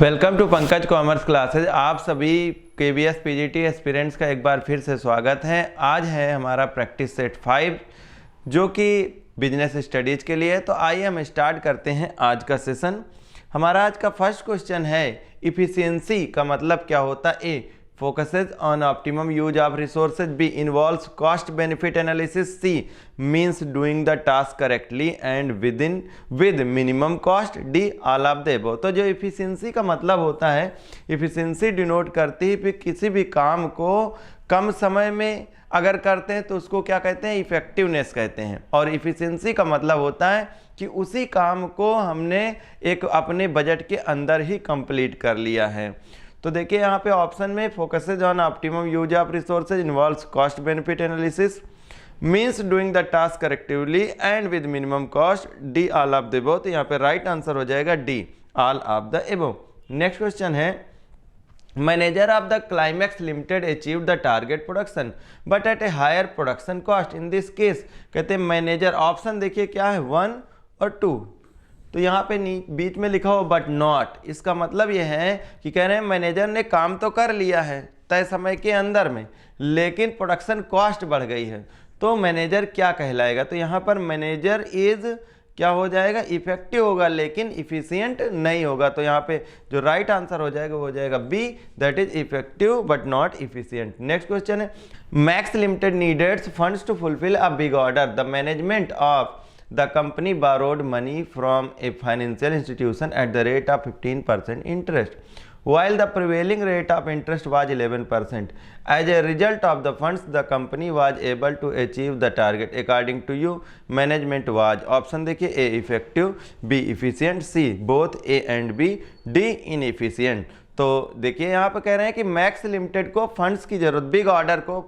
Welcome to Pankaj commerce classes. आप सभी KVS PGT aspirants का एक बार फिर से स्वागत है। आज है हमारा प्रैक्टिस सेट 5 जो कि बिजनेस स्टडीज के लिए। तो आइए हम स्टार्ट करते हैं आज का सेशन। हमारा आज का फर्स्ट क्वेश्चन है इफिशियंसी का मतलब क्या होता है। ए focuses on optimum use of resources. B involves cost benefit analysis. C means doing the task correctly and with minimum cost. D all of the above। तो जो efficiency का मतलब होता है, efficiency डिनोट करती है कि किसी भी काम को कम समय में अगर करते हैं तो उसको क्या कहते हैं, इफेक्टिवनेस कहते हैं। और इफिशियंसी का मतलब होता है कि उसी काम को हमने एक अपने बजट के अंदर ही कंप्लीट कर लिया है। तो देखिए यहाँ पे ऑप्शन में focuses on optimum use of resources, involves cost benefit analysis, means doing the task correctively and with minimum cost. D all of the above. तो यहाँ पे राइट आंसर हो जाएगा D all of the above. Next question है manager of the Climax limited achieve the target production but at a higher production cost. In this case कहते हैं manager, option देखिए क्या है 1 और 2। तो यहाँ पे बीच में लिखा हो बट नॉट, इसका मतलब ये है कि कह रहे हैं मैनेजर ने काम तो कर लिया है तय समय के अंदर में, लेकिन प्रोडक्शन कॉस्ट बढ़ गई है। तो मैनेजर क्या कहलाएगा, तो यहाँ पर मैनेजर इज क्या हो जाएगा, इफेक्टिव होगा लेकिन इफिशियंट नहीं होगा। तो यहाँ पे जो राइट आंसर हो जाएगा वो हो जाएगा B, that is effective but not efficient. Next question है Max limited needs funds to fulfil a big order. The management of the company borrowed money from a financial institution at the rate of 15% interest, while the prevailing rate of interest was 11%. As a result of the funds, the company was able to achieve the target. According to you, management was, option देखिए A effective, B efficient, C both A and B, D inefficient। तो देखिए यहाँ पे कह रहे हैं कि max limited को फंड्स की ज़रूरत, बिग ऑर्डर को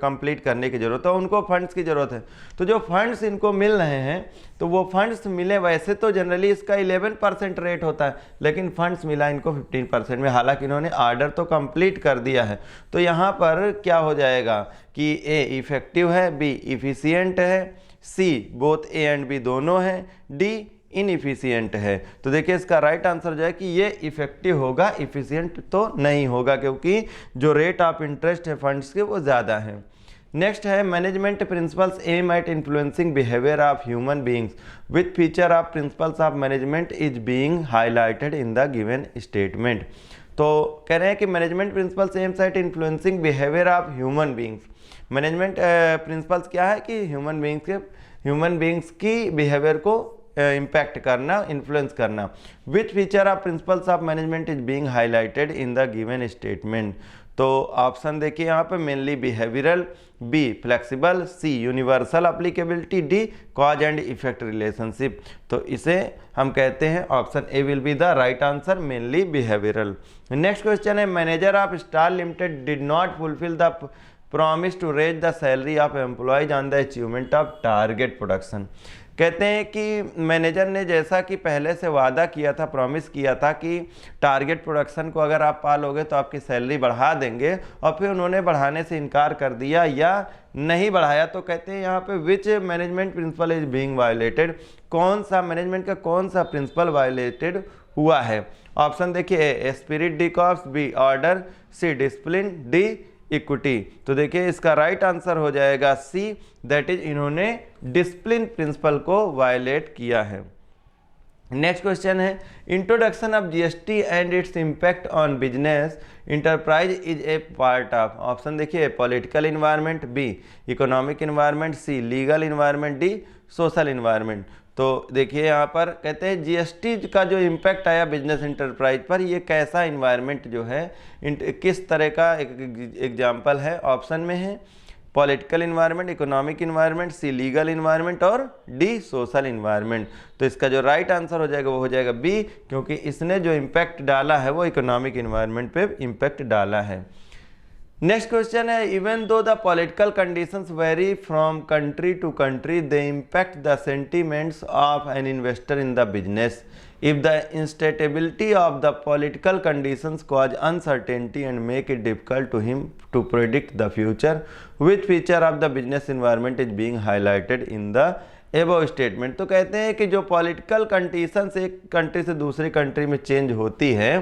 कंप्लीट करने की ज़रूरत है, उनको फंड्स की ज़रूरत है। तो जो फंड्स इनको मिल रहे हैं तो वो फंड्स मिले, वैसे तो जनरली इसका 11% रेट होता है, लेकिन फंड्स मिला इनको 15% में, हालांकि इन्होंने ऑर्डर तो कंप्लीट कर दिया है। तो यहाँ पर क्या हो जाएगा कि ए इफेक्टिव है, बी इफिशियंट है, C both A and B दोनों है, डी इनएफिशिएंट है। तो देखिए इसका राइट आंसर जो है कि ये इफेक्टिव होगा, इफिशिएंट तो नहीं होगा, क्योंकि जो रेट ऑफ इंटरेस्ट है फंड्स के वो ज़्यादा है। नेक्स्ट है management principles aim at influencing behaviour of human beings with feature of principles of management is being highlighted in the given statement. तो कह रहे हैं कि management principles aims at influencing behaviour of human beings. Management principles क्या है कि human beings की behaviour को इम्पैक्ट करना, इन्फ्लुएंस करना। Which feature of principles of management is being highlighted in the given statement. तो ऑप्शन देखिए यहाँ पे mainly behavioural, B flexible, C universal applicability, D cause and effect relationship. तो इसे हम कहते हैं option A will be the right answer, mainly behavioural. Next question है manager of Star limited did not fulfil the promise to raise the salary of employees on the achievement of target production. कहते हैं कि manager ने जैसा कि पहले से वादा किया था, प्रॉमिस किया था कि टारगेट प्रोडक्शन को अगर आप पालोगे तो आपकी सैलरी बढ़ा देंगे, और फिर उन्होंने बढ़ाने से इनकार कर दिया या नहीं बढ़ाया। तो कहते हैं यहाँ पे which management principle is being violated, कौन सा मैनेजमेंट का कौन सा प्रिंसिपल वायलेटेड हुआ है। ऑप्शन देखिए ए स्पिरिट, डी कॉस्ट, B order, C discipline, D equity. तो देखिए इसका राइट आंसर हो जाएगा सी, दैट इज इन्होंने डिसिप्लिन प्रिंसिपल को वायलेट किया है। नेक्स्ट क्वेश्चन है introduction of GST and its impact on business enterprise is a part of. Option देखिए political environment, B economic environment, C legal environment, D social environment. तो देखिए यहाँ पर कहते हैं जीएसटी का जो इम्पैक्ट आया बिजनेस इंटरप्राइज पर, ये कैसा इन्वायरमेंट जो है, किस तरह का एक एग्जाम्पल है। ऑप्शन में है political environment, economic environment, C legal environment और डी सोशल इन्वायरमेंट। तो इसका जो राइट आंसर हो जाएगा वो हो जाएगा बी, क्योंकि इसने जो इम्पैक्ट डाला है वो इकोनॉमिक इन्वायरमेंट पे इम्पैक्ट डाला है। नेक्स्ट क्वेश्चन है even though the political conditions vary from country to country they impact the sentiments of an investor in the business if the instability of the political conditions cause uncertainty and make it difficult to him to predict the future, which feature of the business environment is being highlighted in the above statement। तो कहते हैं कि जो political conditions एक country से दूसरी country में change होती है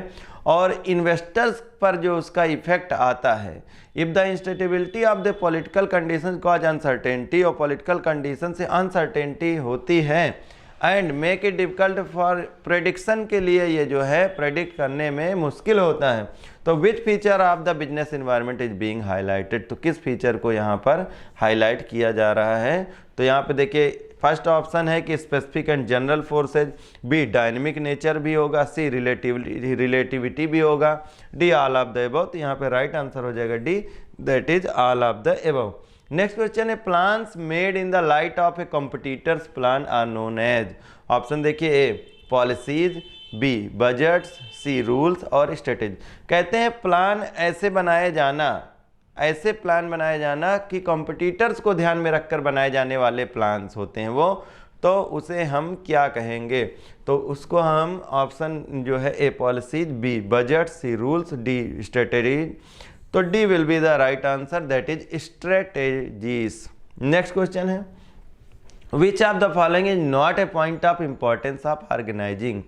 और इन्वेस्टर्स पर जो उसका इफेक्ट आता है। If the instability of the political condition cause uncertainty, और पॉलिटिकल कंडीशन से अनसर्टेनिटी होती है and make it difficult for prediction, के लिए ये जो है प्रेडिक्ट करने में मुश्किल होता है। तो विच feature of the business environment is being highlighted, तो किस फीचर को यहाँ पर हाईलाइट किया जा रहा है। तो यहाँ पे देखिए फर्स्ट ऑप्शन है कि specific and general forces, B dynamic nature भी होगा, सी रिलेटिविटी भी होगा, D all of the above. तो यहाँ पे राइट आंसर हो जाएगा D, that is all of the above. Next question है plans made in the light of a competitors plan are known as. Option देखिए A policies, B budgets, C rules और strategy. कहते हैं plan ऐसे बनाए जाना, ऐसे प्लान बनाए जाना कि कॉम्पिटिटर्स को ध्यान में रखकर बनाए जाने वाले प्लान्स होते हैं वो, तो उसे हम क्या कहेंगे। तो उसको हम ऑप्शन जो है A policies, B budget, C rules, D strategy. तो D will be the right answer, that is strategies. Next question है which of the following is not a point of importance of organising,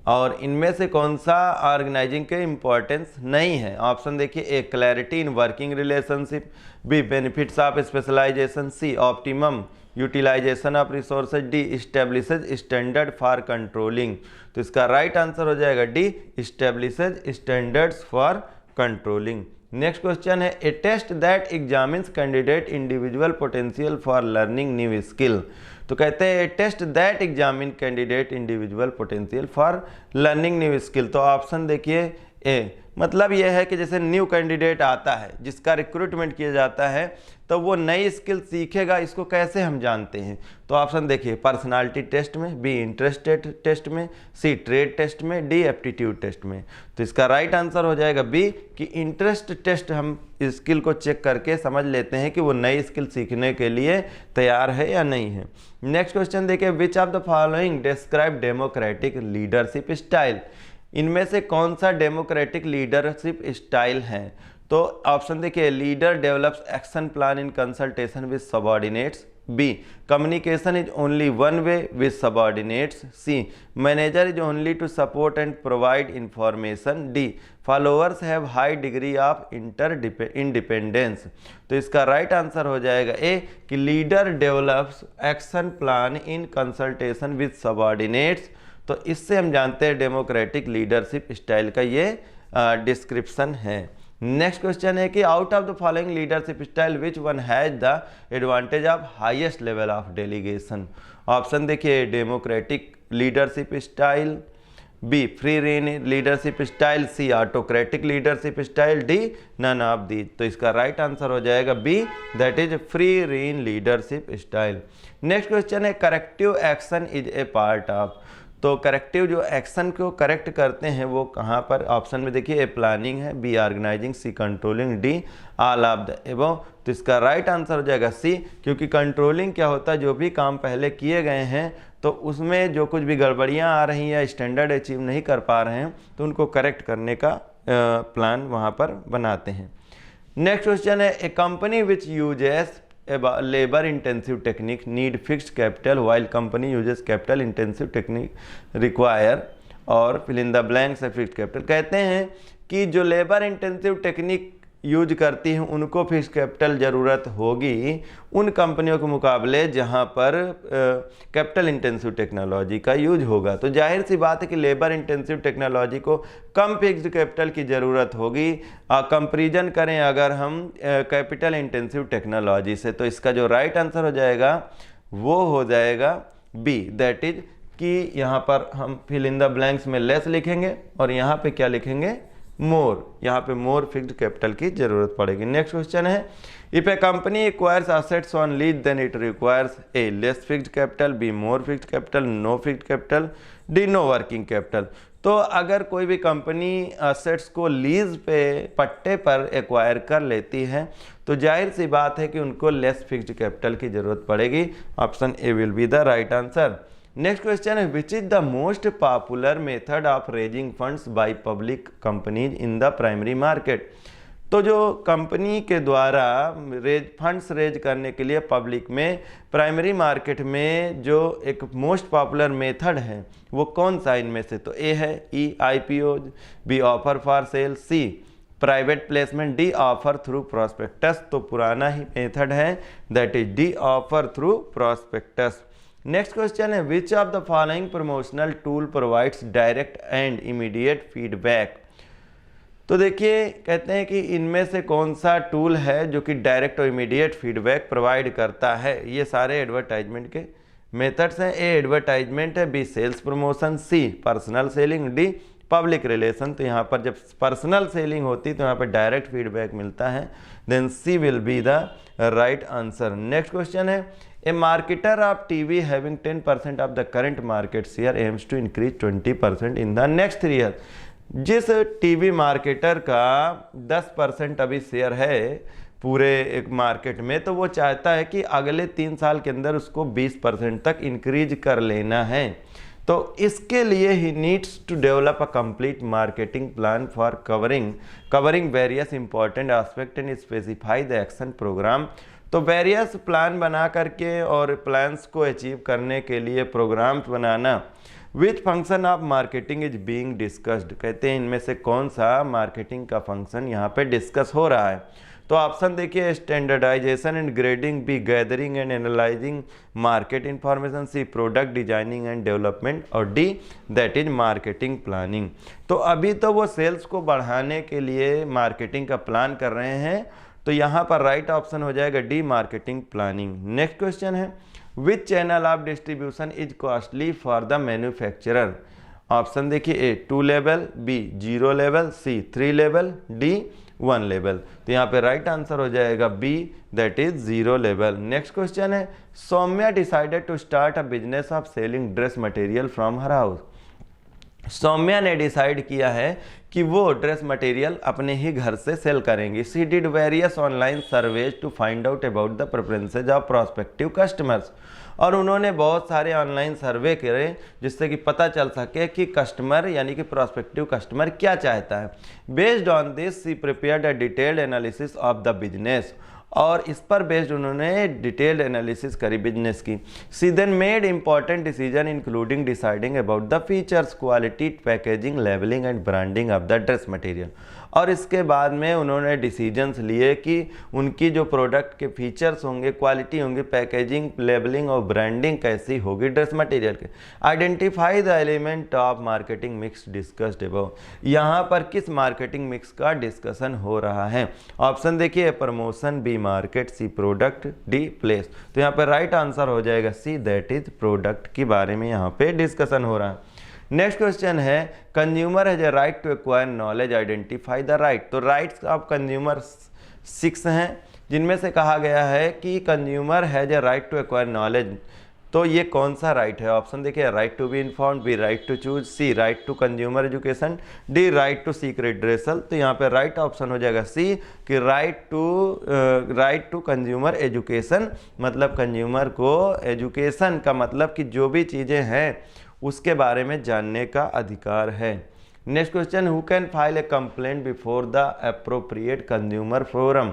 और इनमें से कौन सा organising के importance नहीं है। ऑप्शन देखिए A clarity in working relationship, B benefits of specialisation, C optimum utilisation of resources, D establishes standard for controlling. तो इसका राइट आंसर हो जाएगा D establishes standards for controlling. Next question है a test that examines candidate individual potential for learning new skill. तो कहते हैं a test that examine candidate individual potential for learning new skill. तो option देखिए A, मतलब यह है कि जैसे न्यू कैंडिडेट आता है जिसका रिक्रूटमेंट किया जाता है, तो वो नई स्किल सीखेगा, इसको कैसे हम जानते हैं। तो ऑप्शन देखिए पर्सनालिटी टेस्ट में, बी इंटरेस्ट टेस्ट में, सी ट्रेड टेस्ट में, डी एप्टीट्यूड टेस्ट में। तो इसका राइट आंसर हो जाएगा बी कि इंटरेस्ट टेस्ट हम स्किल को चेक करके समझ लेते हैं कि वो नई स्किल सीखने के लिए तैयार है या नहीं है। नेक्स्ट क्वेश्चन देखिए विच of the following describe democratic leadership style, इनमें से कौन सा डेमोक्रेटिक लीडरशिप स्टाइल है। तो ऑप्शन देखिए leader develops action plan in consultation with subordinates, b communication is only one way with subordinates, c manager is only to support and provide information, d followers have high degree of independence. तो इसका right answer हो जाएगा a कि leader develops action plan in consultation with subordinates. तो इससे हम जानते हैं डेमोक्रेटिक लीडरशिप स्टाइल का ये डिस्क्रिप्शन है। नेक्स्ट क्वेश्चन है कि out of the following leadership style which one has the advantage of highest level of delegation. Option देखिए democratic leadership style, B free rein leadership style, C autocratic leadership style, D none of the. तो इसका right answer हो जाएगा B, that is free rein leadership style. Next question है corrective action is a part of. तो corrective जो action को correct करते हैं वो कहाँ पर, ऑप्शन में देखिए ए प्लानिंग है, b organising, c controlling, d all of the above. तो इसका राइट आंसर हो जाएगा सी, क्योंकि कंट्रोलिंग क्या होता है, जो भी काम पहले किए गए हैं तो उसमें जो कुछ भी गड़बड़ियाँ आ रही हैं या स्टैंडर्ड अचीव नहीं कर पा रहे हैं तो उनको करेक्ट करने का प्लान वहाँ पर बनाते हैं। नेक्स्ट क्वेश्चन है a company which uses labor intensive technique need fixed capital while company uses capital intensive technique require और fill in the blanks है fixed capital। कहते हैं कि जो लेबर इंटेंसिव टेक्निक यूज करती हैं उनको फिक्स कैपिटल ज़रूरत होगी उन कंपनियों के मुकाबले जहां पर कैपिटल इंटेंसिव टेक्नोलॉजी का यूज होगा। तो जाहिर सी बात है कि लेबर इंटेंसिव टेक्नोलॉजी को कम फिक्स्ड कैपिटल की ज़रूरत होगी कंपेरिजन करें अगर हम कैपिटल इंटेंसिव टेक्नोलॉजी से। तो इसका जो राइट आंसर हो जाएगा वो हो जाएगा बी, दैट इज कि यहाँ पर हम फिल इन द ब्लैंक्स में लेस लिखेंगे और यहाँ पे क्या लिखेंगे मोर, यहाँ पे मोर फिक्स्ड कैपिटल की जरूरत पड़ेगी। नेक्स्ट क्वेश्चन है if a company acquires assets on lease then it requires a less fixed capital, b more fixed capital, no fixed capital, d no working capital. तो अगर कोई भी कंपनी असेट्स को lease पे पट्टे पर एक्वायर कर लेती है तो जाहिर सी बात है कि उनको लेस फिक्स्ड कैपिटल की जरूरत पड़ेगी। Option A will be the right answer. Next question है which is the most popular method of raising funds by public companies in the primary market. तो जो कंपनी के द्वारा फंड्स रेज करने के लिए पब्लिक में प्राइमरी मार्केट में जो एक मोस्ट पॉपुलर मेथड है वो कौन सा इनमें से? तो ए है IPO, B offer for sale, C private placement, D offer through prospectus. तो पुराना ही मेथड है, that is D offer through prospectus. Next question है which of the following promotional tool provides direct and immediate feedback. तो देखिए कहते हैं कि इनमें से कौन सा टूल है जो कि डायरेक्ट और इमीडिएट फीडबैक प्रोवाइड करता है। ये सारे एडवर्टाइजमेंट के मेथड्स हैं। ए एडवर्टाइजमेंट है, B sales promotion, C personal selling, D public relation. तो यहाँ पर जब पर्सनल सेलिंग होती है तो यहाँ पर डायरेक्ट फीडबैक मिलता है, then C will be the right answer. Next question है a marketer of TV having 10% of the current market share aims to increase 20% in the next 3 year. जिस टीवी मार्केटर का 10% अभी शेयर है पूरे एक market में, तो वो चाहता है कि अगले 3 साल के अंदर उसको 20% तक इंक्रीज कर लेना है। तो इसके लिए ही needs to develop a complete marketing plan for covering various important aspect and specify the action programme. तो वेरियस प्लान बना करके और प्लान्स को अचीव करने के लिए प्रोग्राम्स बनाना। Which function of marketing is being discussed. कहते हैं इनमें से कौन सा मार्केटिंग का फंक्शन यहाँ पे डिस्कस हो रहा है। तो ऑप्शन देखिए standardisation and grading, B gathering and analysing market information, C product designing and development, और D that is marketing planning. तो अभी तो वो सेल्स को बढ़ाने के लिए मार्केटिंग का प्लान कर रहे हैं, तो यहाँ पर राइट ऑप्शन हो जाएगा D marketing planning. Next question है which channel of distribution is costly for the manufacturer. Option देखिए A 2 level, B 0 level, C 3 level, D 1 level. तो यहाँ पे राइट आंसर हो जाएगा B that is 0 level. Next question है Saumya decided to start a business of selling dress material from her house. Saumya ने decide किया है कि वो ड्रेस मटेरियल अपने ही घर से सेल करेंगी। She did various online surveys to find out about the preferences of prospective customers. और उन्होंने बहुत सारे ऑनलाइन सर्वे करे जिससे कि पता चल सके कि कस्टमर यानी कि प्रोस्पेक्टिव कस्टमर क्या चाहता है। Based on this c prepared a detailed analysis of the business. और इस पर बेस्ड उन्होंने डिटेल्ड एनालिसिस करी बिजनेस की। She then made important decision including deciding about the features, quality, packaging, labelling and branding of the dress material. और इसके बाद में उन्होंने डिसीजंस लिए कि उनकी जो प्रोडक्ट के फीचर्स होंगे, क्वालिटी होंगी, पैकेजिंग, लेबलिंग और ब्रांडिंग कैसी होगी ड्रेस मटेरियल के। Identify the element of marketing mix discussed above. यहाँ पर किस मार्केटिंग मिक्स का डिस्कशन हो रहा है। ऑप्शन देखिए प्रमोशन, बी मार्केट, सी प्रोडक्ट, डी प्लेस। तो यहाँ पर राइट आंसर हो जाएगा सी दैट इज प्रोडक्ट के बारे में यहाँ पे डिस्कशन हो रहा है। नेक्स्ट क्वेश्चन है consumer has a right to acquire knowledge, identify the right. तो राइट्स ऑफ कंज्यूमर 6 हैं जिनमें से कहा गया है कि consumer has a right to acquire knowledge. तो ये कौन सा राइट है। ऑप्शन देखिए right to be informed, b right to choose, c right to consumer education, d right to seek redressal. तो यहाँ पे राइट ऑप्शन हो जाएगा सी कि राइट टू कंज्यूमर एजुकेशन। मतलब कंज्यूमर को एजुकेशन का मतलब कि जो भी चीज़ें हैं उसके बारे में जानने का अधिकार है। Next question who can file A complaint before the appropriate consumer forum.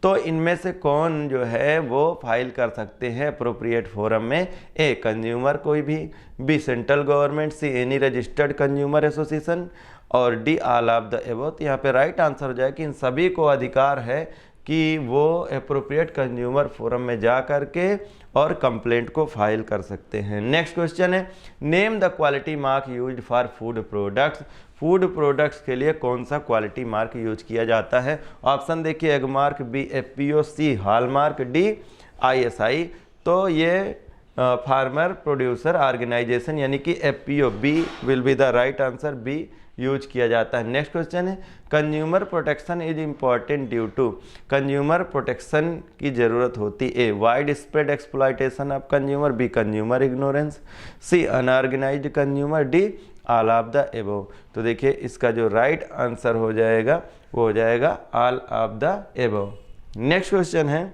तो इनमें से कौन जो है वो फाइल कर सकते हैं अप्रोप्रिएट फोरम में। ए कंज्यूमर कोई भी, B central government, C any registered consumer association, और D all of the above. तो यहाँ पे राइट आंसर हो जाए कि इन सभी को अधिकार है कि वो अप्रोप्रिएट कंज्यूमर फोरम में जा करके और कंप्लेंट को फाइल कर सकते हैं। नेक्स्ट क्वेश्चन है name the quality mark used for food products. Food products के लिए कौन सा क्वालिटी मार्क यूज किया जाता है। ऑप्शन देखिए Agmark, b FPO, c hallmark, d ISI। तो ये फार्मर प्रोड्यूसर ऑर्गेनाइजेशन यानी कि FPO, b will be the right answer, b use किया जाता है। नेक्स्ट क्वेश्चन है consumer protection is important due to. Consumer protection की जरूरत होती है। Widespread exploitation of consumer, b consumer ignorance, c unorganised consumer, d all of the above. तो देखिए इसका जो राइट आंसर हो जाएगा वो हो जाएगा all of the above. Next question है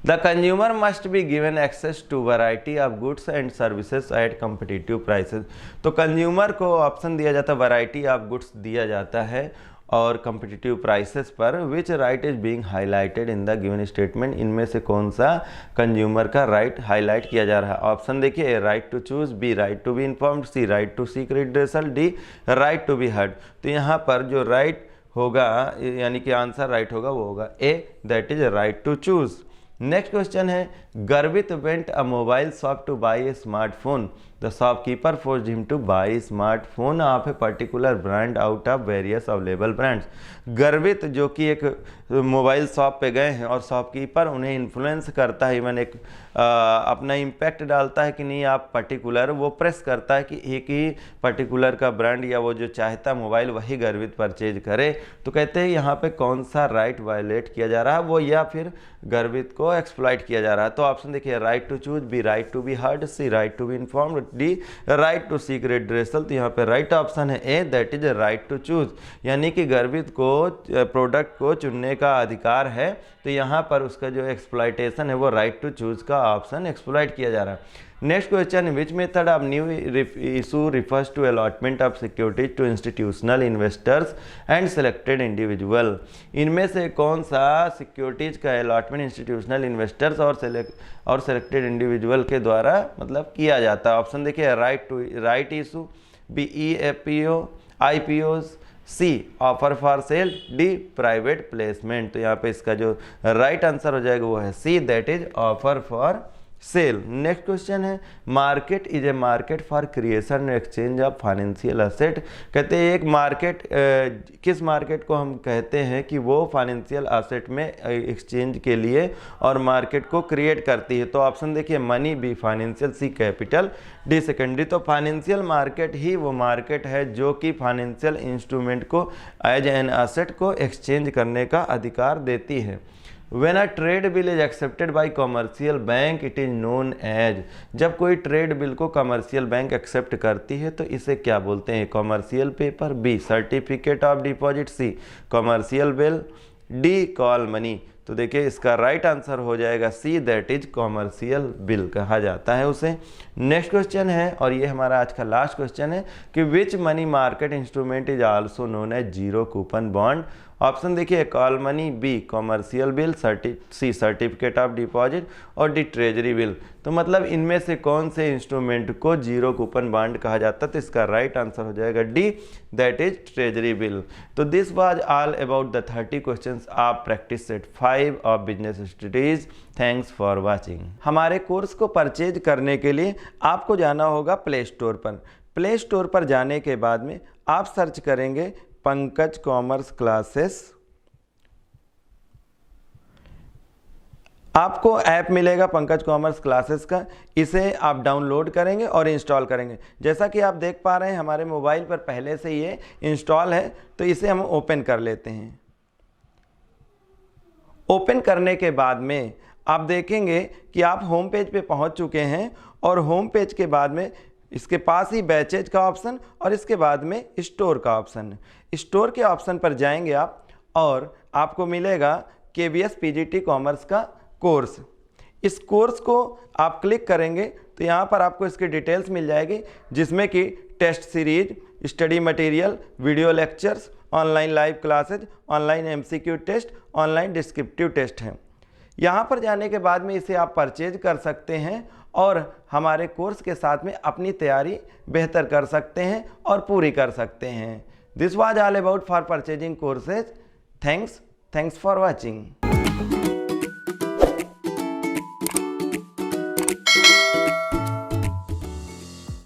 the consumer must be given access to variety of goods and services at competitive prices. तो कंज्यूमर को ऑप्शन दिया जाता है, वैरायटी ऑफ गुड्स दिया जाता है और कम्पिटिटिव प्राइसेस पर which right is being highlighted in the given statement, इनमें से कौन सा कंज्यूमर का राइट हाईलाइट किया जा रहा है। ऑप्शन देखिए, A right to choose, B right to be informed, C right to seek redressal, D right to be heard. तो यहाँ पर जो राइट होगा यानी कि आंसर राइट होगा वो होगा A, that is right to choose. Next question है, Garvit went a mobile shop to buy a smartphone, the shopkeeper forced him to buy smartphone of a particular brand out of various available brands. Garvit जो कि एक mobile shop पे गए हैं और shopkeeper उन्हें influence करता है, इवन एक अपना इम्पैक्ट डालता है कि नहीं आप पर्टिकुलर, वो प्रेस करता है कि एक ही पर्टिकुलर का ब्रांड या वो जो चाहता मोबाइल वही गर्वित परचेज करे। तो कहते हैं यहाँ पे कौन सा राइट वायलेट किया जा रहा है, वो या फिर गर्वित को एक्सप्लॉइट किया जा रहा है। तो ऑप्शन देखिए, right to choose, B right to be heard, C right to be informed, D right to seek redressal. तो यहाँ पे राइट ऑप्शन है A, that is right to choose, यानी कि गर्वित को प्रोडक्ट को चुनने का अधिकार है। तो यहाँ पर उसका जो एक्सप्लॉइटेशन है वो राइट टू चूज का ऑप्शन एक्सप्लॉइट किया जा रहा है। Next question, which method of new issue refers to allotment of securities to institutional investors and selected individual, इनमें से कौन सा सिक्योरिटीज का अलॉटमेंट इंस्टीट्यूशनल इन्वेस्टर्स और सेलेक्टेड इंडिविजुअल के द्वारा मतलब किया जाता है। ऑप्शन देखिए, right issue, b EFPO, IPOs, c offer for sale, d private placement. तो यहाँ पे इसका जो राइट आंसर हो जाएगा वो है C, that is offer for sale. Next question है, market is a market for creation and exchange of financial asset. कहते हैं एक मार्केट, किस मार्केट को हम कहते हैं कि वो फाइनेंशियल एसेट में एक्सचेंज के लिए और मार्केट को क्रिएट करती है। तो ऑप्शन देखिए, money, b financial, c capital, d secondary. तो फाइनेंशियल मार्केट ही वो मार्केट है जो कि फाइनेंशियल इंस्ट्रूमेंट को एज एन एसेट को एक्सचेंज करने का अधिकार देती है। When a trade bill is accepted by commercial bank, it is known as, जब कोई ट्रेड बिल को कमर्शियल बैंक एक्सेप्ट करती है तो इसे क्या बोलते हैं, commercial paper, b certificate of deposit, c commercial bill, d call money. तो देखिए इसका राइट आंसर हो जाएगा सी, दैट इज कॉमर्शियल बिल कहा जाता है उसे। नेक्स्ट क्वेश्चन है और ये हमारा आज का लास्ट क्वेश्चन है कि which money market instrument is also known as zero coupon bond. Option देखिए, call money, B commercial bill, C certificate of deposit और डी ट्रेजरी बिल। तो मतलब इनमें से कौन से इंस्ट्रूमेंट को जीरो कूपन बॉन्ड कहा जाता है, तो इसका राइट आंसर हो जाएगा D, that is treasury bill. तो this was all about the 30 questions of practice set 5 of business studies. Thanks for watching. हमारे कोर्स को परचेज करने के लिए आपको जाना होगा प्ले स्टोर पर। प्ले स्टोर पर जाने के बाद में आप सर्च करेंगे पंकज कॉमर्स क्लासेस, आपको ऐप मिलेगा पंकज कॉमर्स क्लासेस का। इसे आप डाउनलोड करेंगे और इंस्टॉल करेंगे। जैसा कि आप देख पा रहे हैं हमारे मोबाइल पर पहले से ये इंस्टॉल है, तो इसे हम ओपन कर लेते हैं। ओपन करने के बाद में आप देखेंगे कि आप होम पेज पे पहुंच चुके हैं और होम पेज के बाद में इसके पास ही बैचेज का ऑप्शन और इसके बाद में स्टोर का ऑप्शन। स्टोर के ऑप्शन पर जाएंगे आप और आपको मिलेगा KVS PGT कॉमर्स का कोर्स। इस कोर्स को आप क्लिक करेंगे तो यहाँ पर आपको इसकी डिटेल्स मिल जाएगी, जिसमें कि test series, study material, video lectures, online live classes, online MCQ test, online descriptive test हैं। यहाँ पर जाने के बाद में इसे आप परचेज कर सकते हैं और हमारे कोर्स के साथ में अपनी तैयारी बेहतर कर सकते हैं और पूरी कर सकते हैं। This was all about for purchasing courses. Thanks for watching.